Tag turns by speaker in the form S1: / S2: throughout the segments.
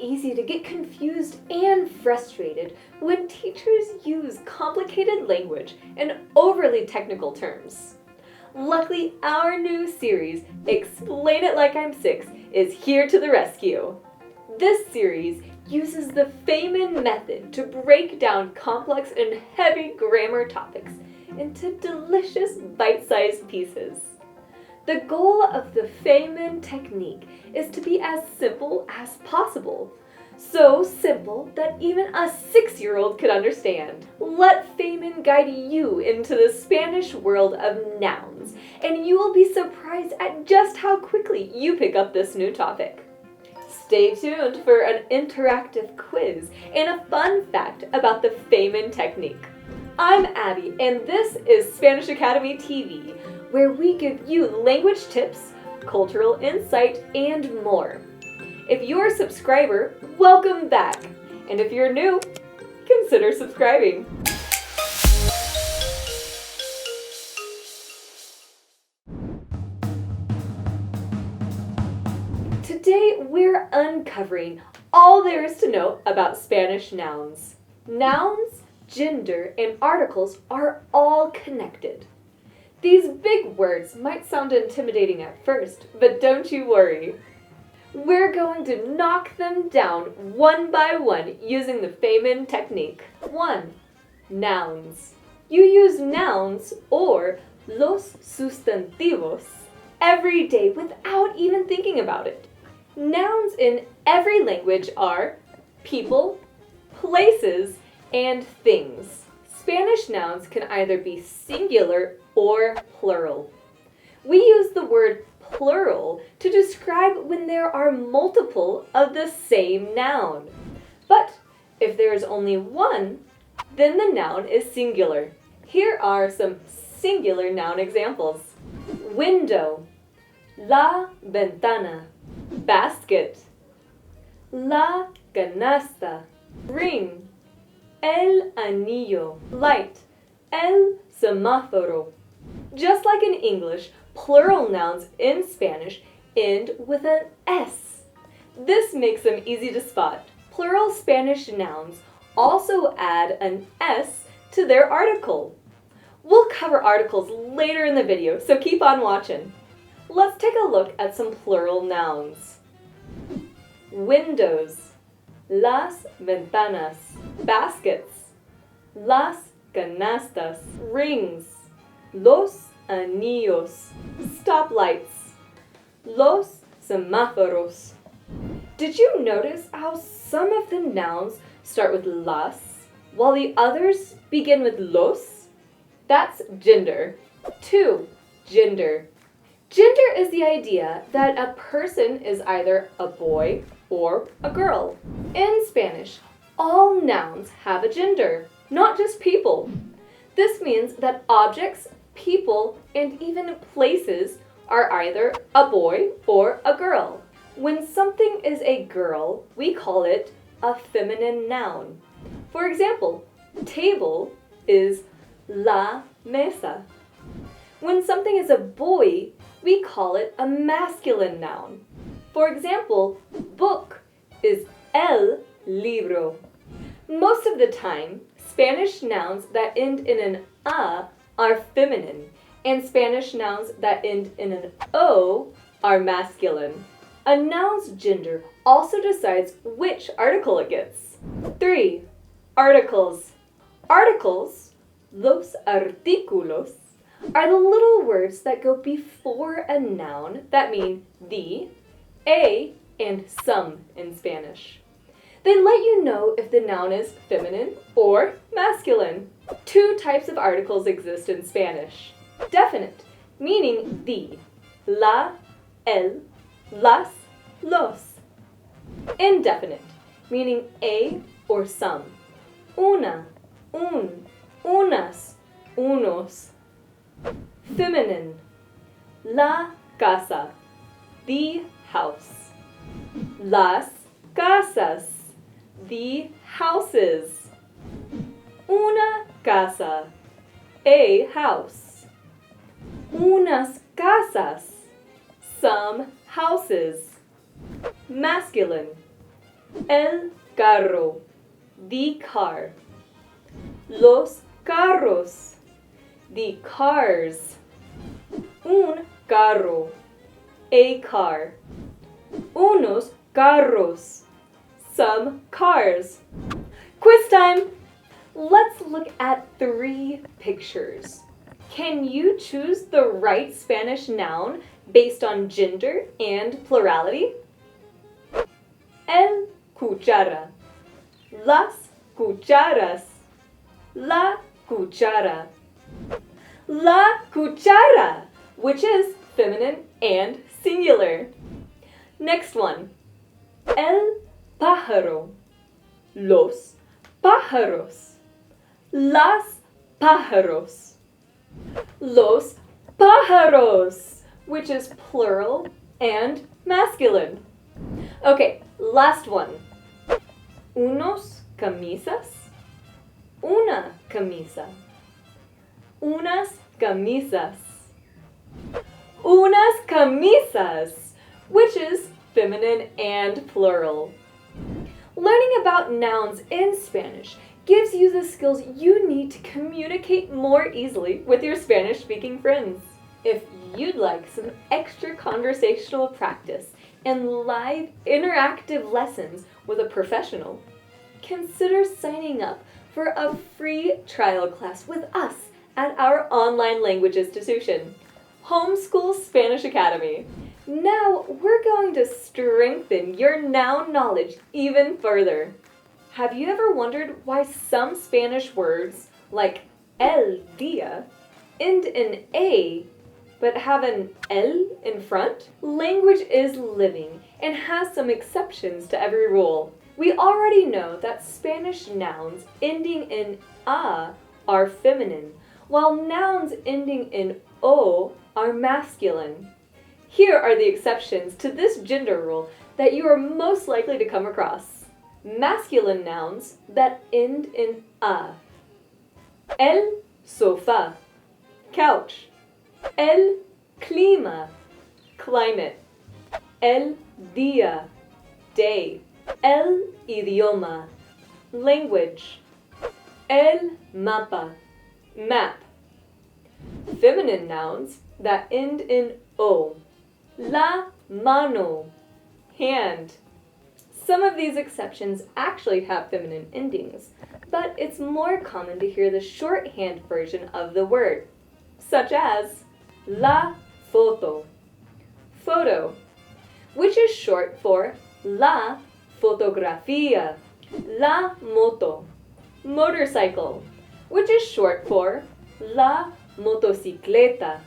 S1: easy to get confused and frustrated when teachers use complicated language and overly technical terms. Luckily, our new series, Explain It Like I'm 6, is here to the rescue. This series uses the Feyman method to break down complex and heavy grammar topics into delicious bite-sized pieces. The goal of the Feyman technique is to be as simple as possible. So simple that even a 6-year-old could understand. Let Feyman guide you into the Spanish world of nouns, and you will be surprised at just how quickly you pick up this new topic. Stay tuned for an interactive quiz and a fun fact about the Feyman technique. I'm Abby, and this is Spanish Academy TV, where we give you language tips, cultural insight, and more. If you're a subscriber, welcome back. And if you're new, consider subscribing. Today, we're uncovering all there is to know about Spanish nouns. Nouns, gender, and articles are all connected. These big words might sound intimidating at first, but don't you worry. We're going to knock them down one by one using the Feyman technique. 1. Nouns. You use nouns or los sustantivos every day without even thinking about it. Nouns in every language are people, places, and things. Spanish nouns can either be singular or plural. We use the word plural to describe when there are multiple of the same noun. But if there is only one, then the noun is singular. Here are some singular noun examples. Window, la ventana. Basket, la canasta. Ring, el anillo. Light, el semáforo. Just like in English, plural nouns in Spanish end with an S. This makes them easy to spot. Plural Spanish nouns also add an S to their article. We'll cover articles later in the video, so keep on watching. Let's take a look at some plural nouns. Windows, las ventanas. Baskets, las canastas. Rings, los anillos. Stoplights, los semáforos. Did you notice how some of the nouns start with las, while the others begin with los? That's gender. 2. Gender. Gender is the idea that a person is either a boy or a girl. In Spanish, all nouns have a gender, not just people. This means that objects, people, and even places are either a boy or a girl. When something is a girl, we call it a feminine noun. For example, table is la mesa. When something is a boy, we call it a masculine noun. For example, book is el libro. Most of the time, Spanish nouns that end in an a are feminine, and Spanish nouns that end in an o are masculine. A noun's gender also decides which article it gets. 3. Articles. Articles, los artículos, are the little words that go before a noun that mean the, a, and some in Spanish. They let you know if the noun is feminine or masculine. 2 types of articles exist in Spanish. Definite, meaning the, la, el, las, los. Indefinite, meaning a or some. Una, un, unas, unos. Feminine, la casa, the house. Las casas, the houses. Una casa, a house. Unas casas, some houses. Masculine, El carro, the car. Los carros, the cars. Un carro, a car. Unos carros, some cars. Quiz time! Let's look at 3 pictures. Can you choose the right Spanish noun based on gender and plurality? El cuchara, las cucharas, la cuchara. La cuchara, which is feminine and singular. Next one. El pájaro, los pájaros, las pájaros. Los pájaros, which is plural and masculine. Okay, last one. Unos camisas, una camisa. Unas camisas. Unas camisas, which is feminine and plural. Learning about nouns in Spanish gives you the skills you need to communicate more easily with your Spanish-speaking friends. If you'd like some extra conversational practice and live interactive lessons with a professional, consider signing up for a free trial class with us at our online language institution, Homeschool Spanish Academy. Now we're going to strengthen your noun knowledge even further. Have you ever wondered why some Spanish words, like el día, end in a, but have an el in front? Language is living and has some exceptions to every rule. We already know that Spanish nouns ending in a are feminine, while nouns ending in o are masculine. Here are the exceptions to this gender rule that you are most likely to come across. Masculine nouns that end in a. El sofá, couch. El clima, climate. El día, day. El idioma, language. El mapa, map. Feminine nouns that end in o. La mano, hand. Some of these exceptions actually have feminine endings, but it's more common to hear the shorthand version of the word, such as la foto, photo, which is short for la fotografía. La moto, motorcycle, which is short for la motocicleta.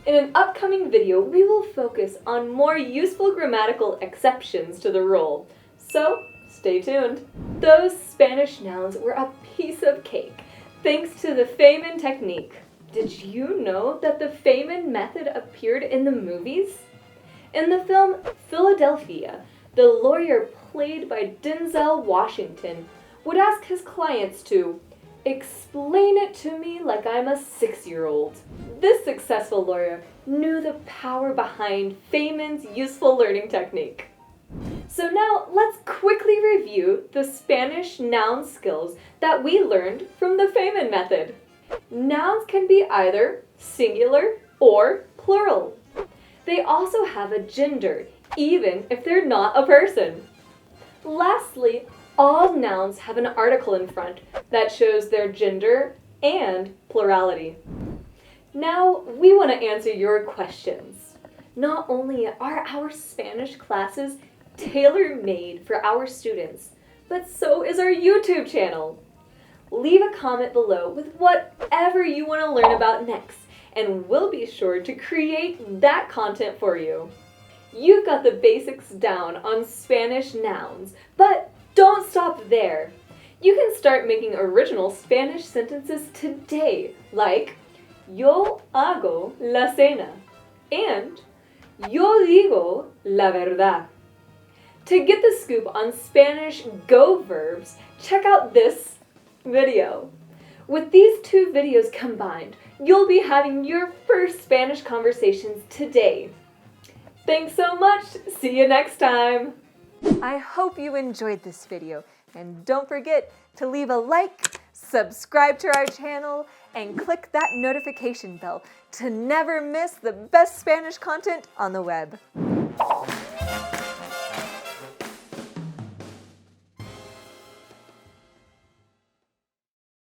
S1: In an upcoming video, we will focus on more useful grammatical exceptions to the rule, so stay tuned. Those Spanish nouns were a piece of cake, thanks to the Feyman technique. Did you know that the Feyman method appeared in the movies? In the film Philadelphia, the lawyer played by Denzel Washington would ask his clients to explain it to me like I'm a 6-year-old. This successful lawyer knew the power behind Feyman's useful learning technique. So now let's quickly review the Spanish noun skills that we learned from the Feyman method. Nouns can be either singular or plural. They also have a gender, even if they're not a person. Lastly, all nouns have an article in front that shows their gender and plurality. Now, we want to answer your questions. Not only are our Spanish classes tailor-made for our students, but so is our YouTube channel. Leave a comment below with whatever you want to learn about next, and we'll be sure to create that content for you. You've got the basics down on Spanish nouns, but don't stop there. You can start making original Spanish sentences today, like yo hago la cena and yo digo la verdad. To get the scoop on Spanish go verbs, check out this video. With these 2 videos combined, you'll be having your first Spanish conversations today. Thanks so much. See you next time.
S2: I hope you enjoyed this video, and don't forget to leave a like, subscribe to our channel, and click that notification bell to never miss the best Spanish content on the web.